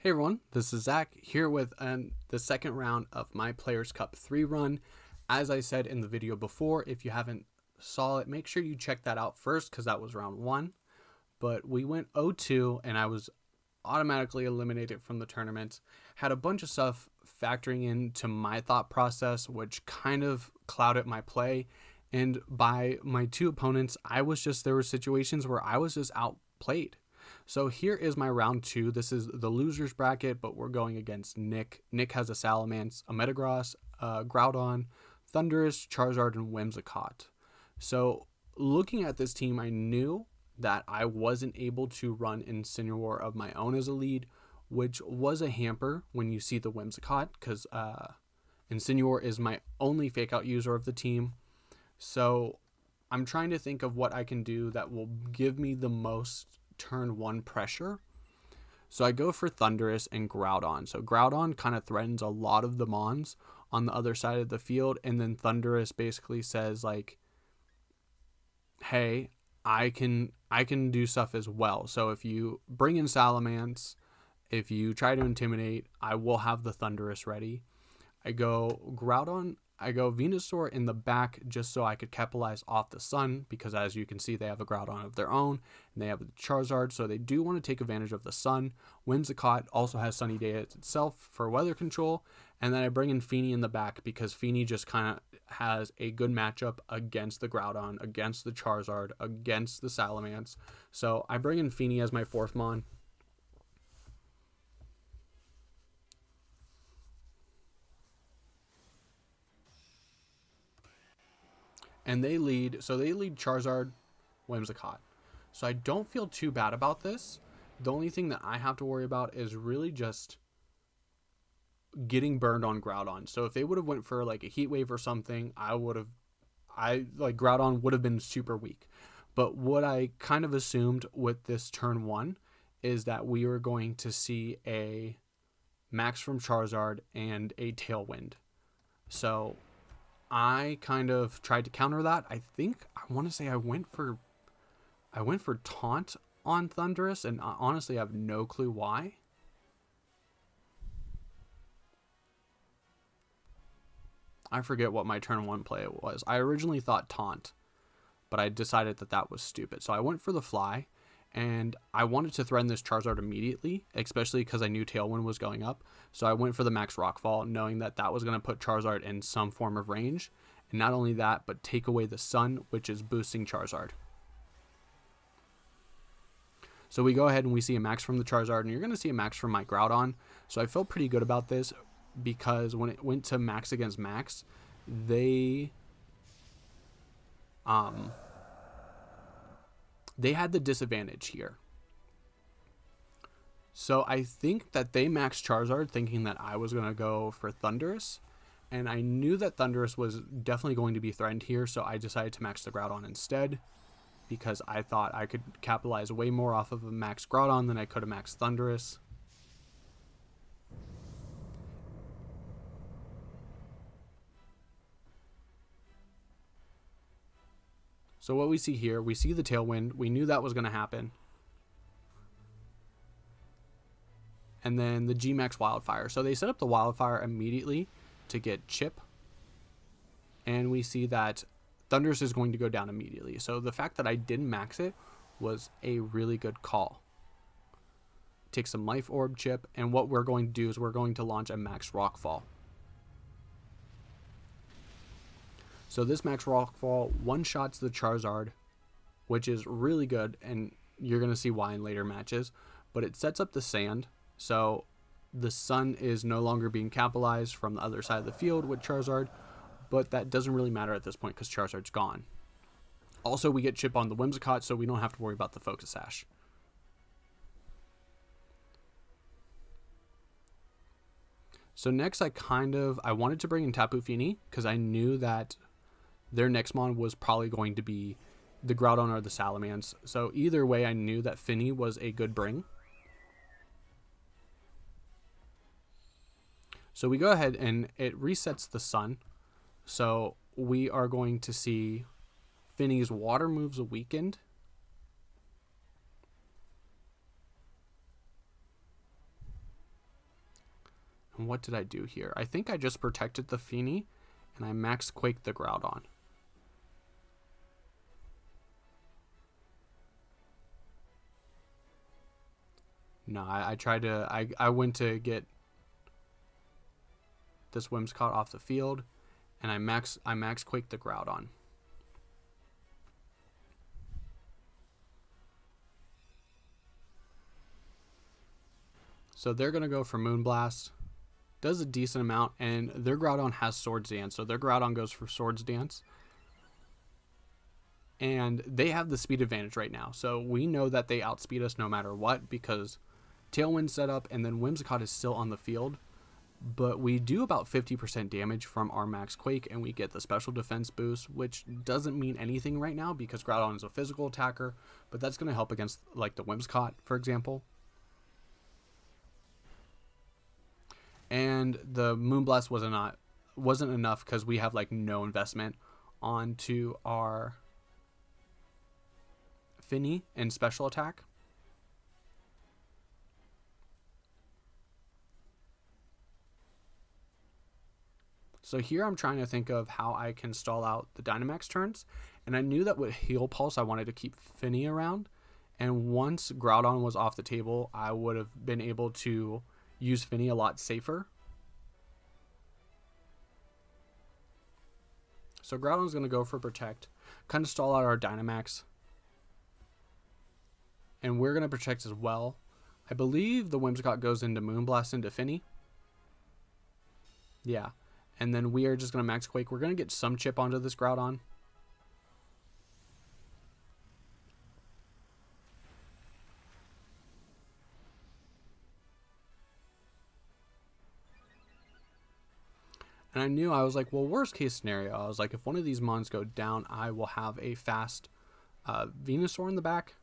Hey everyone, this is Zach here with the second round of my Players Cup 3 run. As I said in the video before, if you haven't saw it, make sure you check that out first because that was round 1. But we went 0-2 and I was automatically eliminated from the tournament. Had a bunch of stuff factoring into my thought process, which kind of clouded my play. And by my two opponents, there were situations where I was just outplayed. So here is my round 2. This is the losers bracket, but we're going against Nick. Nick has a Salamence, a Metagross, Groudon, Thundurus, Charizard, and Whimsicott. So looking at this team, I knew that I wasn't able to run Incineroar of my own as a lead, which was a hamper when you see the Whimsicott, because Incineroar is my only fake out user of the team. So I'm trying to think of what I can do that will give me the most turn 1 pressure. So I go for Thundurus and Groudon. So Groudon kind of threatens a lot of the Mons on the other side of the field, and then Thundurus basically says like, hey, I can do stuff as well. So if you bring in Salamence, if you try to intimidate, I will have the Thundurus ready. I go Groudon, I go Venusaur in the back just so I could capitalize off the sun, because as you can see, they have a Groudon of their own, and they have a Charizard, so they do want to take advantage of the sun. Whimsicott also has Sunny Day itself for weather control, and then I bring in Fini in the back because Fini just kind of has a good matchup against the Groudon, against the Charizard, against the Salamence. So I bring in Fini as my 4th Mon. And they lead Charizard, Whimsicott. So I don't feel too bad about this. The only thing that I have to worry about is really just getting burned on Groudon. So if they would have went for like a Heat Wave or something, Groudon would have been super weak. But what I kind of assumed with this turn 1 is that we were going to see a Max from Charizard and a Tailwind. So I kind of tried to counter that. I want to say I went for Taunt on Thundurus, and honestly I have no clue why. I forget what my turn 1 play was. I originally thought Taunt, but I decided that was stupid. So I went for the Fly, and I wanted to threaten this Charizard immediately, especially because I knew Tailwind was going up. So I went for the Max Rockfall, knowing that was going to put Charizard in some form of range. And not only that, but take away the sun, which is boosting Charizard. So we go ahead and we see a Max from the Charizard, and you're going to see a Max from my Groudon. So I felt pretty good about this because when it went to Max against Max, they had the disadvantage here. So I think that they maxed Charizard thinking that I was going to go for Thundurus. And I knew that Thundurus was definitely going to be threatened here, so I decided to max the Groudon instead, because I thought I could capitalize way more off of a max Groudon than I could have maxed Thundurus. So what we see here, we see the Tailwind. We knew that was going to happen. And then the G-Max Wildfire. So they set up the Wildfire immediately to get Chip. And we see that Thundurus is going to go down immediately. So the fact that I didn't max it was a really good call. Take some Life Orb Chip, and what we're going to do is we're going to launch a Max Rockfall. So this Max Rockfall one-shots the Charizard, which is really good, and you're going to see why in later matches. But it sets up the Sand, so the sun is no longer being capitalized from the other side of the field with Charizard, but that doesn't really matter at this point because Charizard's gone. Also, we get Chip on the Whimsicott, so we don't have to worry about the Focus Sash. So next, I wanted to bring in Tapu Fini because I knew that their next mon was probably going to be the Groudon or the Salamence. So either way, I knew that Fini was a good bring. So we go ahead and it resets the sun. So we are going to see Fini's water moves weakened. And what did I do here? I think I just protected the Feeny, and I max Quake the Groudon. No, I tried to, I went to get this Whimsicott off the field, and I max Quake the Groudon. So they're going to go for Moonblast. Does a decent amount, and their Groudon has Swords Dance, so their Groudon goes for Swords Dance. And they have the speed advantage right now, so we know that they outspeed us no matter what, because Tailwind set up, and then Whimsicott is still on the field. But we do about 50% damage from our max Quake, and we get the special defense boost, which doesn't mean anything right now because Groudon is a physical attacker, but that's going to help against like the Whimsicott, for example. And the Moonblast wasn't enough because we have like no investment onto our Finny and special attack. So here I'm trying to think of how I can stall out the Dynamax turns, and I knew that with Heal Pulse I wanted to keep Finny around, and once Groudon was off the table I would have been able to use Finny a lot safer. So Groudon's going to go for Protect, kind of stall out our Dynamax, and we're going to Protect as well. I believe the Whimsicott goes into Moonblast into Finny. Yeah. And then we are just going to max Quake. We're going to get some chip onto this Groudon. And I knew, I was like, well, worst case scenario, I was like, if one of these mons go down, I will have a fast Venusaur in the back.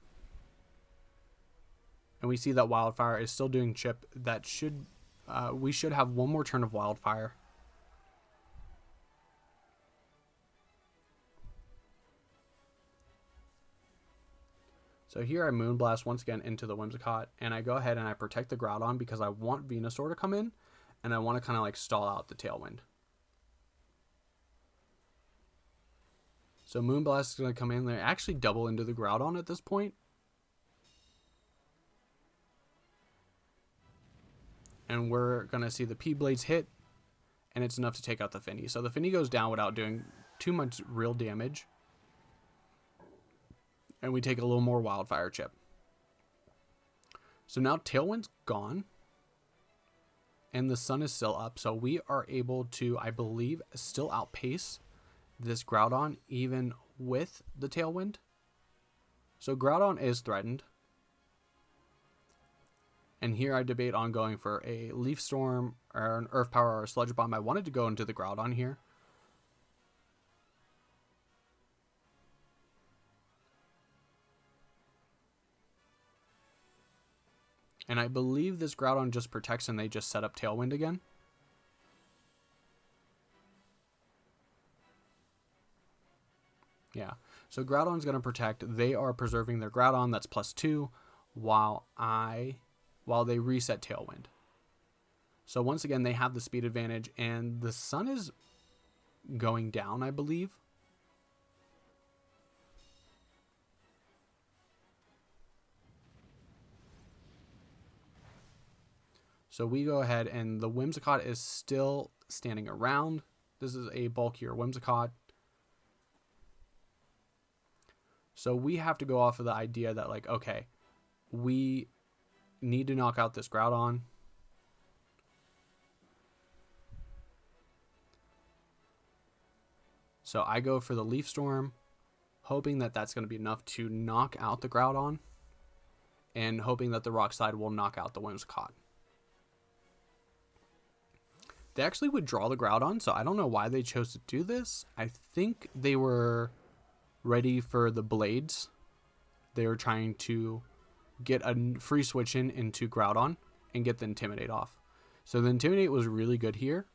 And we see that Wildfire is still doing chip. That should, we should have one more turn of Wildfire. So here I Moonblast once again into the Whimsicott, and I go ahead and I protect the Groudon because I want Venusaur to come in, and I want to kind of like stall out the Tailwind. So Moonblast is going to come in. They actually double into the Groudon at this point. And we're going to see the P-Blades hit, and it's enough to take out the Finny. So the Finny goes down without doing too much real damage. And we take a little more Wildfire chip. So now Tailwind's gone. And the sun is still up. So we are able to, I believe, still outpace this Groudon even with the Tailwind. So Groudon is threatened. And here I debate on going for a Leaf Storm or an Earth Power or a Sludge Bomb. I wanted to go into the Groudon here. And I believe this Groudon just protects and they just set up Tailwind again. Yeah. So Groudon's going to protect. They are preserving their Groudon. That's +2 while they reset Tailwind. So once again, they have the speed advantage and the sun is going down, I believe. So we go ahead and the Whimsicott is still standing around. This is a bulkier Whimsicott. So we have to go off of the idea that like, okay, we need to knock out this Groudon. So I go for the Leaf Storm, hoping that that's going to be enough to knock out the Groudon, and hoping that the Rock Slide will knock out the Whimsicott. They actually withdraw the Groudon, so I don't know why they chose to do this. I think they were ready for the Blades. They were trying to get a free switch into Groudon and get the Intimidate off. So the Intimidate was really good here.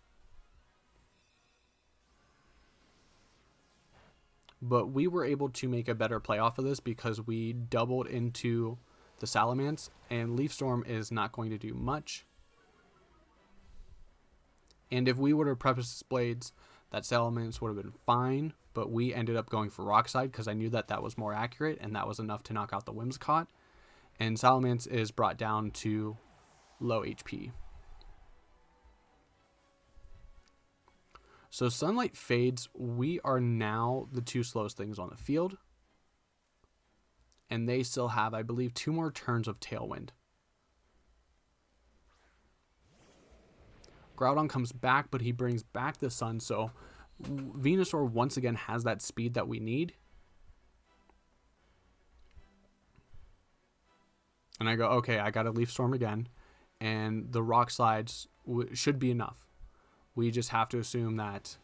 But we were able to make a better play off of this because we doubled into the Salamence, and Leaf Storm is not going to do much. And if we would have precious blades, that Salamence would have been fine, but we ended up going for Rock Slide because I knew that that was more accurate and that was enough to knock out the Whimsicott. And Salamence is brought down to low HP. So Sunlight fades. We are now the 2 slowest things on the field. And they still have, I believe, 2 more turns of Tailwind. Groudon comes back, but he brings back the Sun, so Venusaur once again has that speed that we need. And I go, okay, I got to Leaf Storm again, and the Rock Slides should be enough. We just have to assume that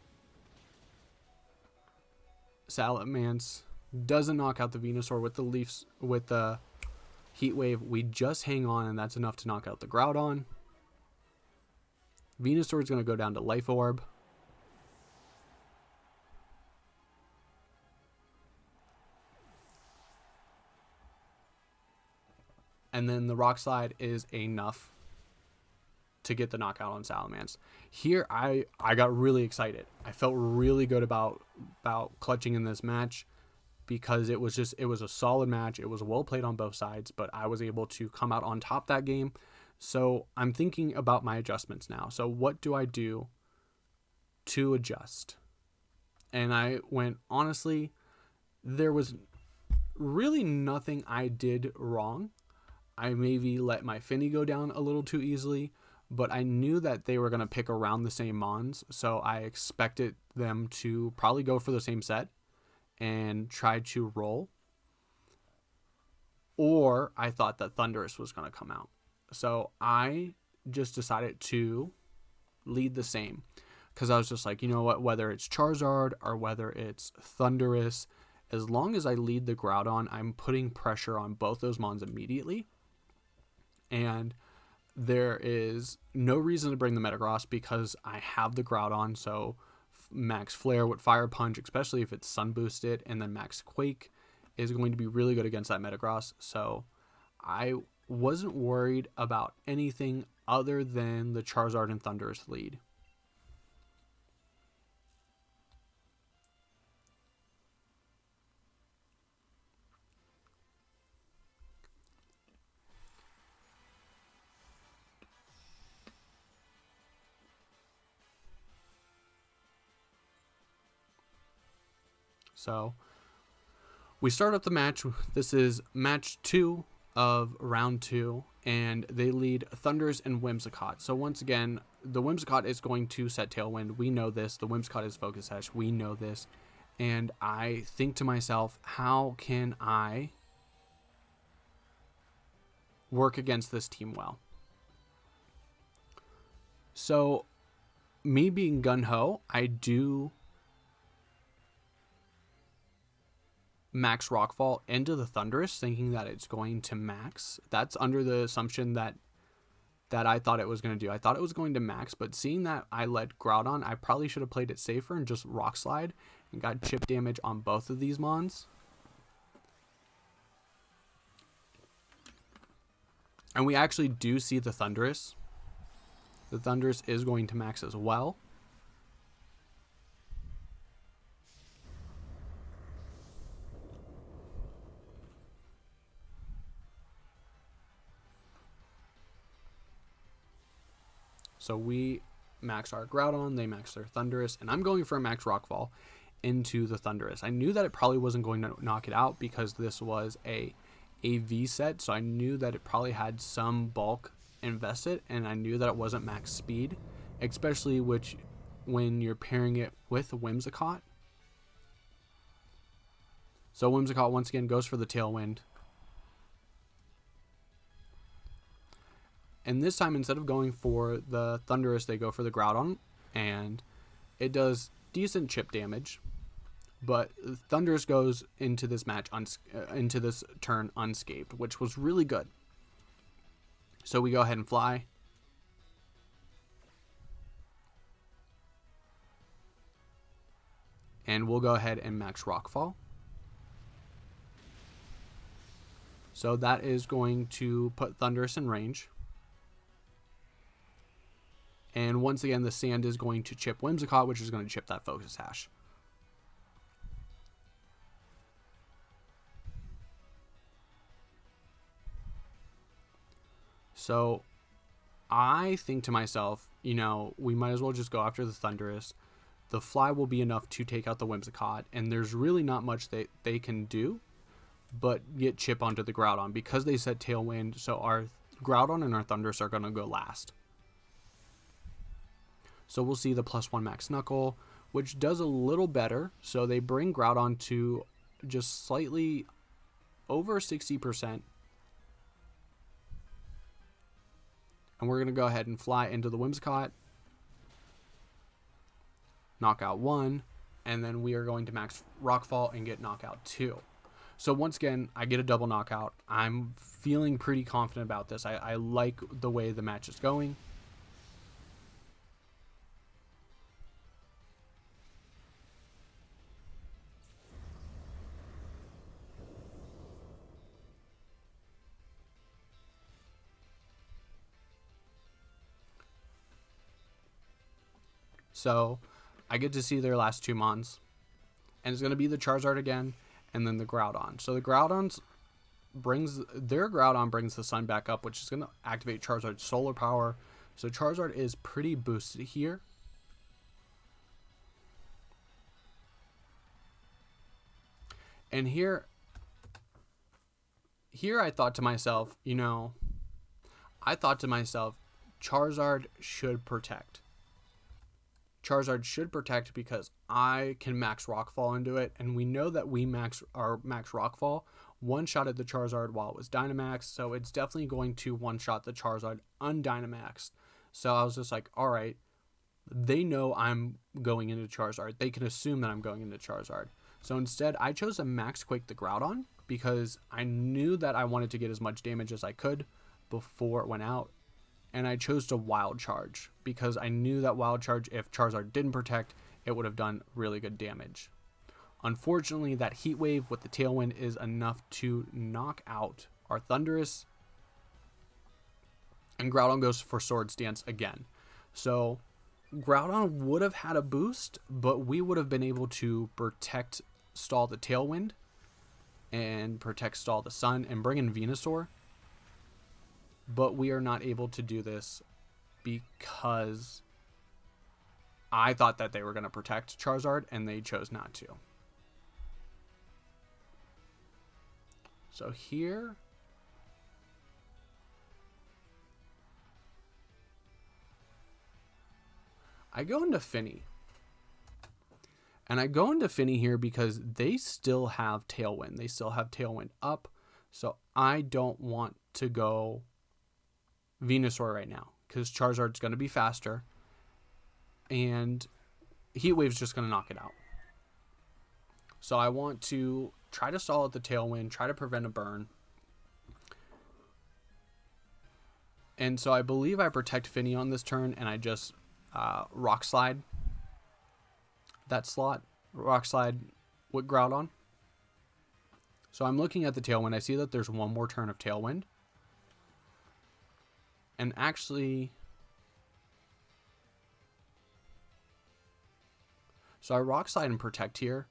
Salamence doesn't knock out the Venusaur with the Heat Wave. We just hang on, and that's enough to knock out the Groudon. Venusaur is going to go down to Life Orb. And then the Rock Slide is enough to get the knockout on Salamence. Here, I got really excited. I felt really good about clutching in this match because it was a solid match. It was well played on both sides, but I was able to come out on top that game. So I'm thinking about my adjustments now. So what do I do to adjust? And I went, honestly, there was really nothing I did wrong. I maybe let my Finny go down a little too easily, but I knew that they were going to pick around the same Mons. So I expected them to probably go for the same set and try to roll. Or I thought that Thundurus was going to come out. So I just decided to lead the same because I was just like, you know what, whether it's Charizard or whether it's Thundurus, as long as I lead the Groudon, I'm putting pressure on both those Mons immediately. And there is no reason to bring the Metagross because I have the Groudon. So Max Flare with Fire Punch, especially if it's Sun Boosted, and then Max Quake is going to be really good against that Metagross. So I wasn't worried about anything other than the Charizard and Thundurus lead. So we start up the match. This is match 2 of round 2, and they lead Thundurus and Whimsicott. So once again, the Whimsicott is going to set Tailwind. We know this. The Whimsicott is Focus Sash. We know this. And I think to myself, how can I work against this team well? So me being gun-ho, I do max Rockfall into the Thundurus, thinking that it's going to max. That's under the assumption that I thought it was going to do. I thought it was going to max, but seeing that I let Groudon, I probably should have played it safer and just Rock Slide and got chip damage on both of these Mons. And we actually do see the Thundurus. The Thundurus is going to max as well. So we max our Groudon, they max their Thundurus, and I'm going for a max Rockfall into the Thundurus. I knew that it probably wasn't going to knock it out because this was a AV set, so I knew that it probably had some bulk invested, and I knew that it wasn't max speed, especially when you're pairing it with Whimsicott. So Whimsicott once again goes for the Tailwind. And this time, instead of going for the Thundurus, they go for the Groudon, and it does decent chip damage. But Thundurus goes into this match, into this turn unscathed, which was really good. So we go ahead and fly. And we'll go ahead and max Rockfall. So that is going to put Thundurus in range. And once again, the sand is going to chip Whimsicott, which is going to chip that Focus Sash. So I think to myself, you know, we might as well just go after the Thundurus. The Fly will be enough to take out the Whimsicott, and there's really not much they can do but get chip onto the Groudon because they said Tailwind, so our Groudon and our Thundurus are going to go last. So we'll see the +1 Max Knuckle, which does a little better. So they bring Groudon to just slightly over 60%. And we're going to go ahead and fly into the Whimsicott. Knockout 1. And then we are going to max Rockfall and get Knockout 2. So once again, I get a double knockout. I'm feeling pretty confident about this. I like the way the match is going. So I get to see their last 2 Mons. And it's going to be the Charizard again, and then the Groudon. So the Groudon brings the sun back up, which is going to activate Charizard's solar power. So Charizard is pretty boosted here. And here I thought to myself, Charizard should protect. Charizard should protect because I can max Rockfall into it, and we know that we max Rockfall one-shotted the Charizard while it was Dynamax, so it's definitely going to one-shot the Charizard undynamaxed. So I was just like, all right, they know I'm going into Charizard. They can assume that I'm going into Charizard. So instead, I chose to Max Quake the Groudon because I knew that I wanted to get as much damage as I could before it went out. And I chose to Wild Charge because I knew that Wild Charge, if Charizard didn't protect, it would have done really good damage. Unfortunately, that Heat Wave with the Tailwind is enough to knock out our Thundurus. And Groudon goes for Swords Dance again. So Groudon would have had a boost, but we would have been able to protect, stall the Tailwind, and protect, stall the Sun, and bring in Venusaur. But we are not able to do this because I thought that they were going to protect Charizard, and they chose not to. So here, I go into Finny. And I go into Finny here because they still have Tailwind. They still have Tailwind up. So I don't want to go Venusaur right now because Charizard's going to be faster. And Heat Wave's just going to knock it out. So I want to try to stall at the Tailwind, try to prevent a burn. And so I believe I protect Finny on this turn, and I just Rock Slide that slot. Rock Slide with Groudon. So I'm looking at the Tailwind. I see that there's one more turn of Tailwind. And actually, so I Rock Slide and protect here.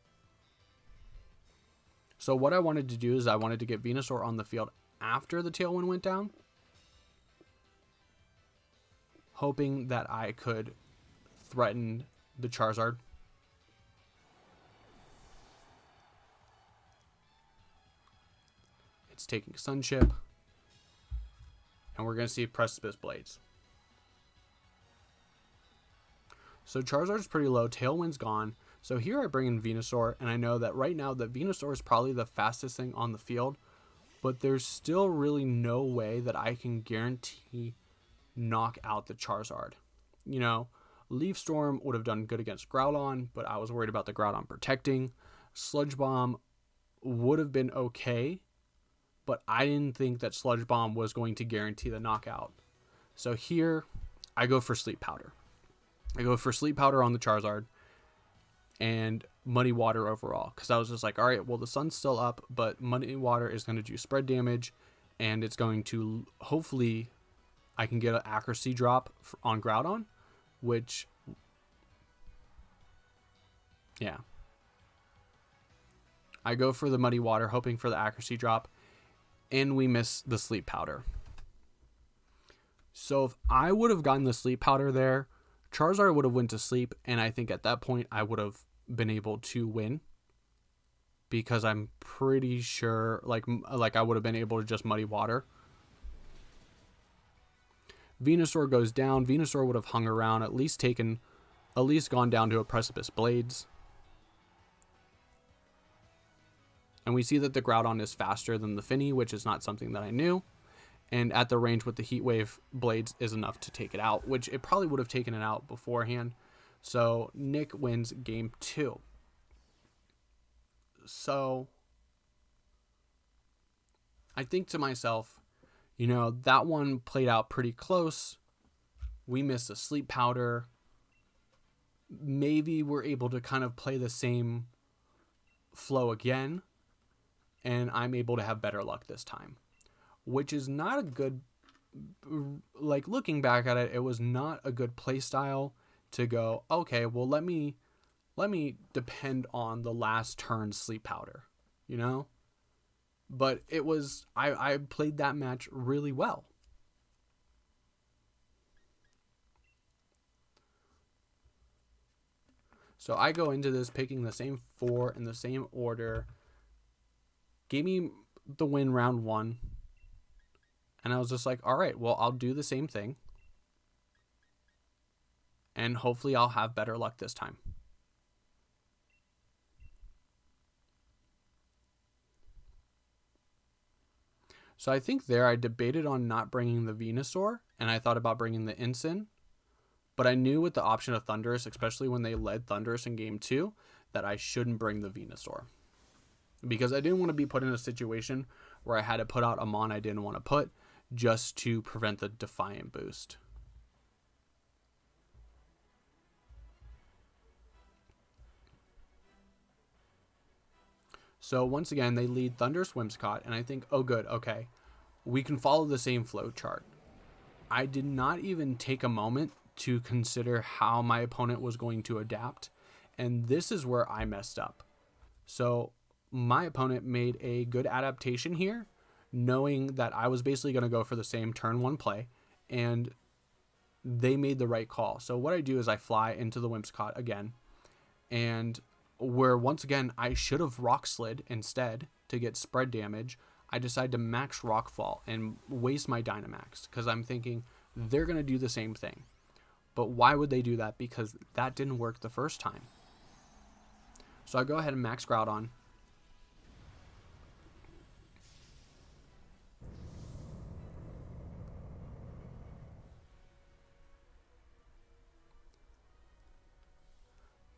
So what I wanted to do is I wanted to get Venusaur on the field after the Tailwind went down, hoping that I could threaten the Charizard. It's taking Sun Chip. And we're going to see Precipice Blades. So Charizard's pretty low. Tailwind's gone. So here I bring in Venusaur. And I know that right now that Venusaur is probably the fastest thing on the field. But there's still really no way that I can guarantee knock out the Charizard. Leaf Storm would have done good against Groudon. But I was worried about the Groudon protecting. Sludge Bomb would have been okay. But I didn't think that Sludge Bomb was going to guarantee the knockout. So here, I go for Sleep Powder. I go for Sleep Powder on the Charizard and Muddy Water overall. Because I was just like, all right, well, the sun's still up, but Muddy Water is going to do spread damage. And it's going to, hopefully, I can get an accuracy drop on Groudon. which, yeah. I go for the Muddy Water, hoping for the accuracy drop, and we miss the Sleep Powder. So if I would have gotten the Sleep Powder there, Charizard would have went to sleep, and I think at that point I would have been able to win, because I'm pretty sure like I would have been able to just Muddy Water. Venusaur goes down. Venusaur would have hung around, at least gone down to a Precipice Blades. And we see that the Groudon is faster than the Finny, which is not something that I knew. And at the range with the Heat Wave Blades is enough to take it out, which it probably would have taken it out beforehand. So Nick wins game 2. So I think to myself, that one played out pretty close. We missed a Sleep Powder. Maybe we're able to kind of play the same flow again, and I'm able to have better luck this time, which is not a good, like looking back at it, it was not a good play style to go, okay, well, let me depend on the last turn Sleep Powder, but it was, I played that match really well. So I go into this picking the same 4 in the same order. Gave me the win round 1. And I was just like, all right, well, I'll do the same thing. And hopefully I'll have better luck this time. So I think there I debated on not bringing the Venusaur. And I thought about bringing the Ensign. But I knew with the option of Thundurus, especially when they led Thundurus in game 2, that I shouldn't bring the Venusaur. Because I didn't want to be put in a situation where I had to put out a Mon I didn't want to put just to prevent the Defiant boost. So once again, they lead Thundurus Whimsicott, and I think, oh good, okay, we can follow the same flow chart. I did not even take a moment to consider how my opponent was going to adapt, and this is where I messed up. So my opponent made a good adaptation here, knowing that I was basically going to go for the same turn 1 play, and they made the right call. So what I do is I fly into the Whimsicott again, and where once again I should have Rock Slid instead to get spread damage, I decide to max Rockfall and waste my Dynamax, because I'm thinking they're going to do the same thing. But why would they do that? Because that didn't work the first time. So I go ahead and max Groudon.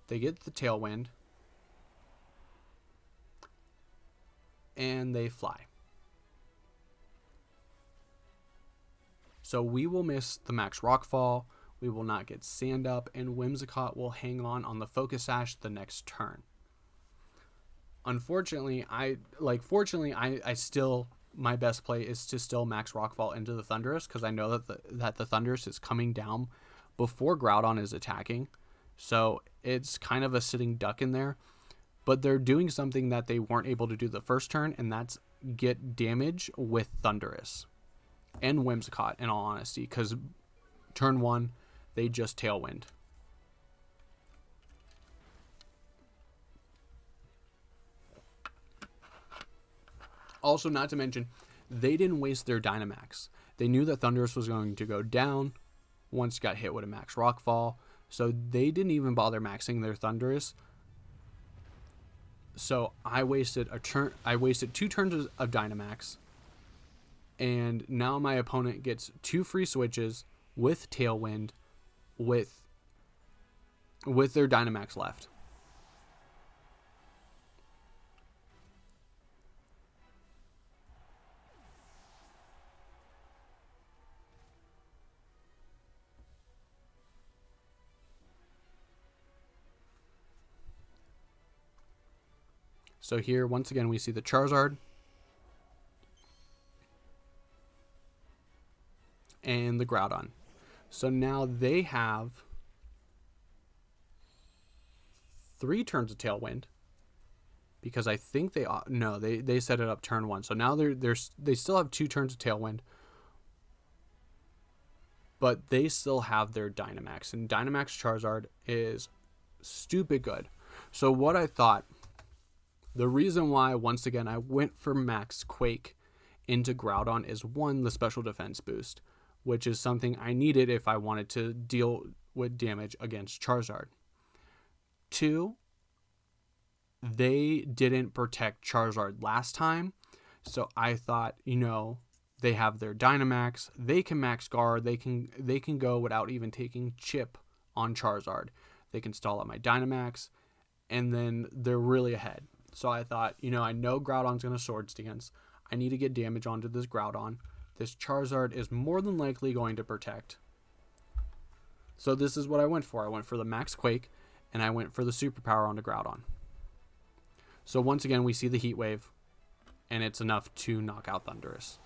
They get the Tailwind. And they fly. So we will miss the max Rockfall. We will not get Sand Up, and Whimsicott will hang on the Focus Sash the next turn. Unfortunately, fortunately, I still, my best play is to still max Rockfall into the Thundurus, because I know that the Thundurus is coming down before Groudon is attacking. So it's kind of a sitting duck in there. But they're doing something that they weren't able to do the first turn, and that's get damage with Thundurus and Whimsicott, in all honesty, because turn 1, they just Tailwind. Also, not to mention, they didn't waste their Dynamax. They knew that Thundurus was going to go down once it got hit with a max Rockfall, so they didn't even bother maxing their Thundurus. So I wasted 2 turns of Dynamax, and now my opponent gets 2 free switches with Tailwind with their Dynamax left. So here, once again, we see the Charizard and the Groudon. So now they have 3 turns of Tailwind, because I think they set it up turn 1. So now they still have 2 turns of Tailwind, but they still have their Dynamax, and Dynamax Charizard is stupid good. So what I thought, the reason why once again I went for Max Quake into Groudon is 1, the special defense boost, which is something I needed if I wanted to deal with damage against Charizard. 2, they didn't protect Charizard last time, so I thought, they have their Dynamax, they can max guard, they can go without even taking chip on Charizard. They can stall out my Dynamax, and then they're really ahead. So I thought, I know Groudon's going to Sword Stance. I need to get damage onto this Groudon. This Charizard is more than likely going to protect. So this is what I went for. I went for the Max Quake, and I went for the Superpower onto Groudon. So once again, we see the Heat Wave, and it's enough to knock out Thundurus.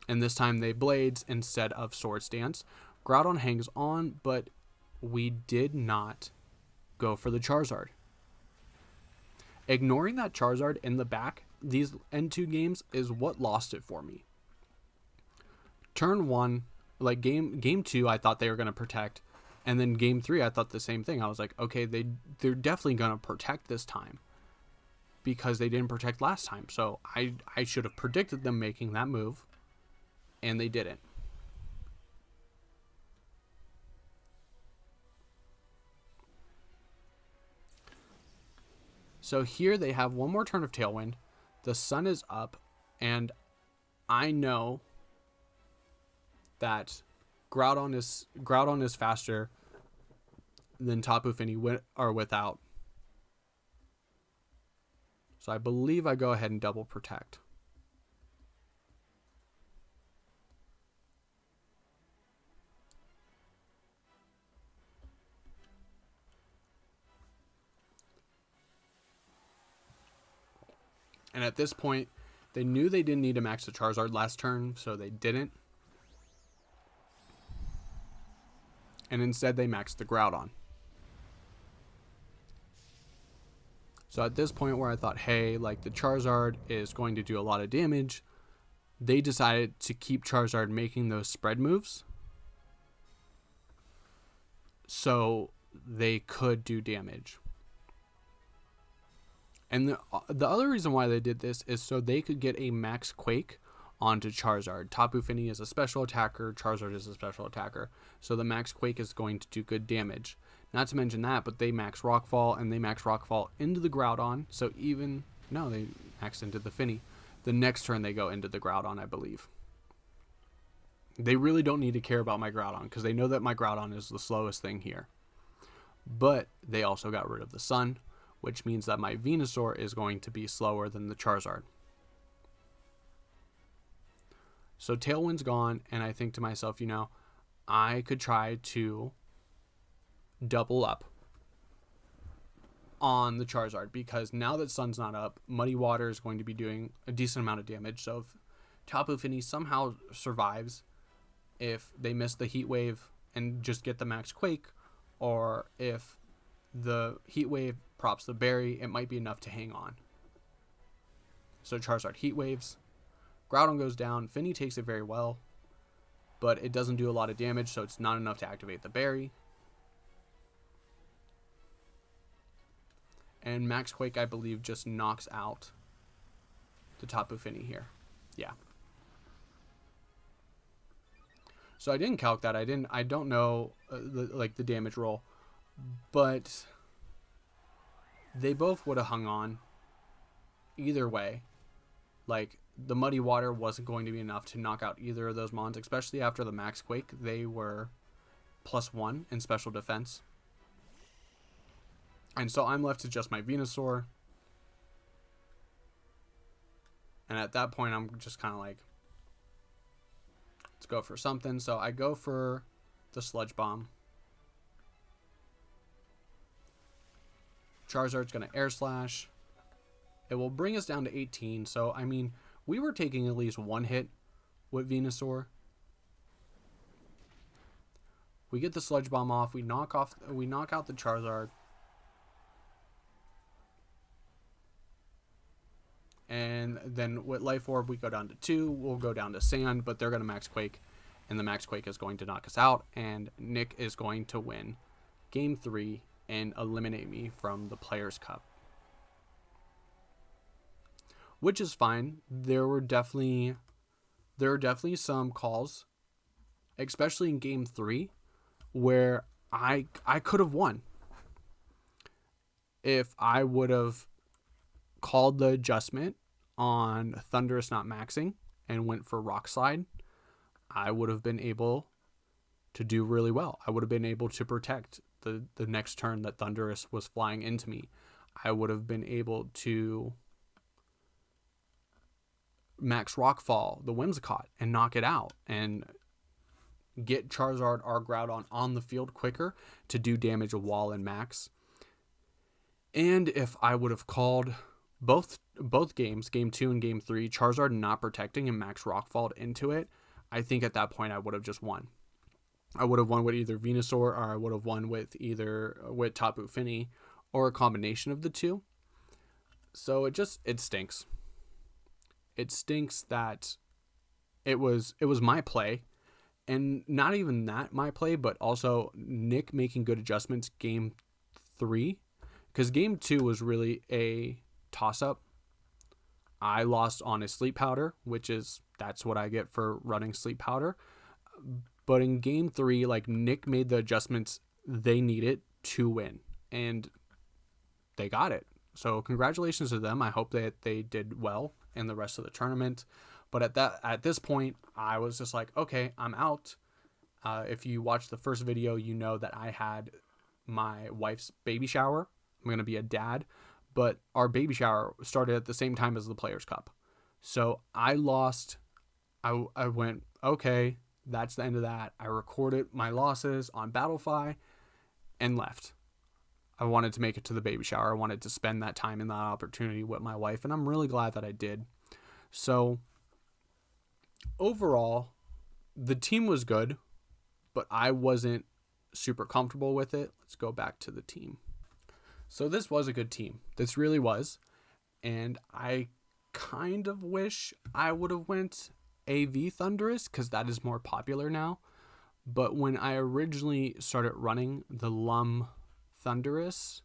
And this time they Blades instead of Sword Stance. Groudon hangs on, but we did not go for the Charizard. Ignoring that Charizard in the back, these N2 games is what lost it for me. Turn 1, like game 2, I thought they were going to protect. And then game 3, I thought the same thing. I was like, okay, they're definitely going to protect this time, because they didn't protect last time. So I should have predicted them making that move, and they didn't. So here they have one more turn of Tailwind. The sun is up, and I know that Groudon is faster than Tapu Fini with or without. So I believe I go ahead and double protect. And at this point, they knew they didn't need to max the Charizard last turn, so they didn't. And instead, they maxed the Groudon. So at this point where I thought, hey, like the Charizard is going to do a lot of damage, they decided to keep Charizard making those spread moves, so they could do damage. And the other reason why they did this is so they could get a Max Quake onto Charizard. Tapu Fini is a special attacker, Charizard is a special attacker, so the Max Quake is going to do good damage. Not to mention that, but they max Rockfall, and they max Rockfall into the Groudon, so they maxed into the Fini. The next turn they go into the Groudon, I believe. They really don't need to care about my Groudon, because they know that my Groudon is the slowest thing here. But they also got rid of the Sun, which means that my Venusaur is going to be slower than the Charizard. So Tailwind's gone, and I think to myself, I could try to double up on the Charizard, because now that Sun's not up, Muddy Water is going to be doing a decent amount of damage. So if Tapu Fini somehow survives, if they miss the Heat Wave and just get the Max Quake, or if the Heat Wave props the Berry, it might be enough to hang on. So Charizard Heat Waves, Groudon goes down, Fini takes it very well, but it doesn't do a lot of damage, so it's not enough to activate the Berry. And Max Quake, I believe, just knocks out the Tapu Fini here. Yeah. So I didn't calc that. I don't know the damage roll, but they both would have hung on either way. Like, the Muddy Water wasn't going to be enough to knock out either of those mons, especially after the Max Quake. They were +1 in special defense. And so I'm left to just my Venusaur. And at that point, I'm just kind of like, let's go for something. So I go for the Sludge Bomb. Charizard's going to Air Slash. It will bring us down to 18. So, I mean, we were taking at least one hit with Venusaur. We get the Sludge Bomb off. We knock out the Charizard. And then with Life Orb, we go down to 2. We'll go down to Sand, but they're going to Max Quake. And the Max Quake is going to knock us out. And Nick is going to win Game 3 and eliminate me from the Players' Cup. Which is fine. There were definitely some calls, especially in Game 3, where I could have won. If I would have called the adjustment on Thunderous not maxing and went for Rock Slide, I would have been able to do really well. I would have been able to protect the next turn that Thunderous was flying into me. I would have been able to max Rockfall, the Whimsicott, and knock it out and get Charizard or Groudon on the field quicker to do damage a wall and max. And if I would have called both games, Game 2 and Game 3, Charizard not protecting and max Rockfall into it, I think at that point I would have just won. I would have won with either Venusaur, or I would have won with Tapu Fini, or a combination of the two. So it stinks. It stinks that it was my play, and not even that my play, but also Nick making good adjustments Game 3, because Game 2 was really a toss-up. I lost on a Sleep Powder, that's what I get for running Sleep Powder. But in Game 3, like, Nick made the adjustments they needed to win, and they got it. So congratulations to them. I hope that they did well in the rest of the tournament. But at this point, I was just like, okay, I'm out. If you watched the first video, you know that I had my wife's baby shower. I'm going to be a dad. But our baby shower started at the same time as the Players' Cup. So I lost. I went, okay, that's the end of that. I recorded my losses on Battlefy and left. I wanted to make it to the baby shower. I wanted to spend that time and that opportunity with my wife, and I'm really glad that I did. So overall, the team was good, but I wasn't super comfortable with it. Let's go back to the team. So this was a good team. This really was. And I kind of wish I would have went AV Thunderous, because that is more popular now. But when I originally started running the Lum Thunderous,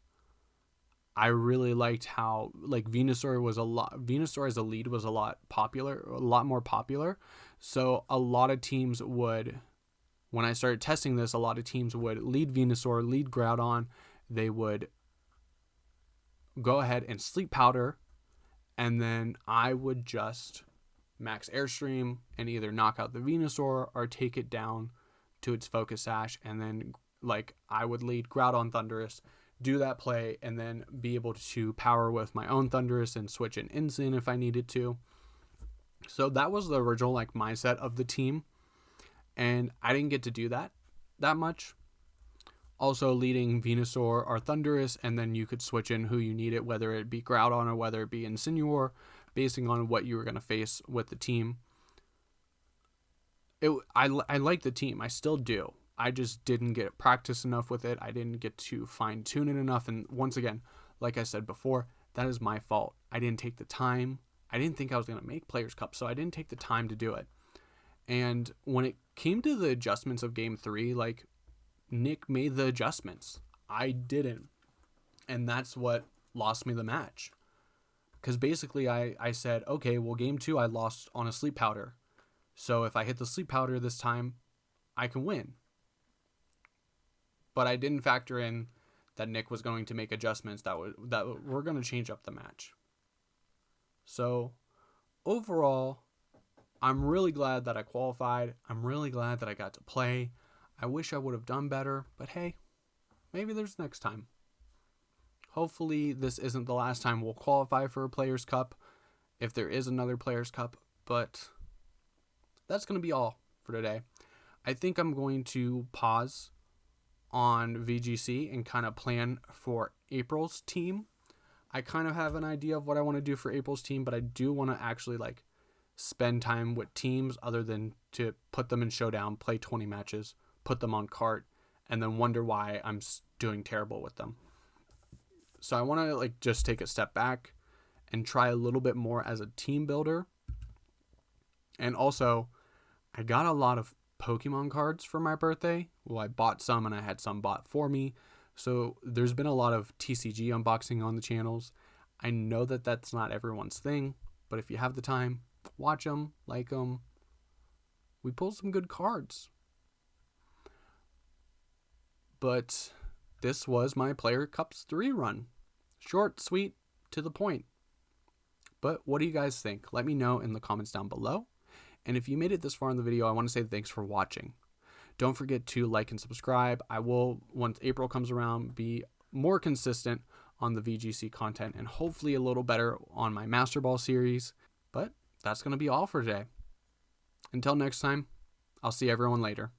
I really liked how, like, Venusaur as a lead was a lot more popular. So a lot of teams would, when I started testing this, a lot of teams would lead Venusaur, lead Groudon. They would go ahead and Sleep Powder, and then I would just max Airstream and either knock out the Venusaur or take it down to its Focus Sash, and then, like, I would lead Groudon Thunderous, do that play, and then be able to power with my own Thunderous and switch in Instant if I needed to. So that was the original, like, mindset of the team, and I didn't get to do that much. Also leading Venusaur or Thunderous, and then you could switch in who you needed, whether it be Groudon or whether it be Incineroar, basing on what you were going to face with the team. I like the team. I still do. I just didn't get practice enough with it. I didn't get to fine tune it enough. And once again, like I said before, that is my fault. I didn't take the time. I didn't think I was going to make Players' Cup, so I didn't take the time to do it. And when it came to the adjustments of Game 3, like, Nick made the adjustments. I didn't. And that's what lost me the match. Because basically I said, okay, well, Game 2 I lost on a Sleep Powder. So if I hit the Sleep Powder this time, I can win. But I didn't factor in that Nick was going to make adjustments that were going to change up the match. So overall, I'm really glad that I qualified. I'm really glad that I got to play. I wish I would have done better, but hey, maybe there's next time. Hopefully this isn't the last time we'll qualify for a Players' Cup, if there is another Players' Cup, but that's going to be all for today. I think I'm going to pause on VGC and kind of plan for April's team. I kind of have an idea of what I want to do for April's team, but I do want to actually, like, spend time with teams other than to put them in Showdown, play 20 matches, put them on cart, and then wonder why I'm doing terrible with them. So I want to like just take a step back and try a little bit more as a team builder. And also, I got a lot of Pokemon cards for my birthday. Well, I bought some and I had some bought for me. So there's been a lot of TCG unboxing on the channels. I know that that's not everyone's thing, but if you have the time, watch them, like them. We pulled some good cards. But this was my Player Cups 3 run. Short, sweet, to the point. But what do you guys think? Let me know in the comments down below. And if you made it this far in the video, I want to say thanks for watching. Don't forget to like and subscribe. I will, once April comes around, be more consistent on the VGC content and hopefully a little better on my Master Ball series. But that's going to be all for today. Until next time, I'll see everyone later.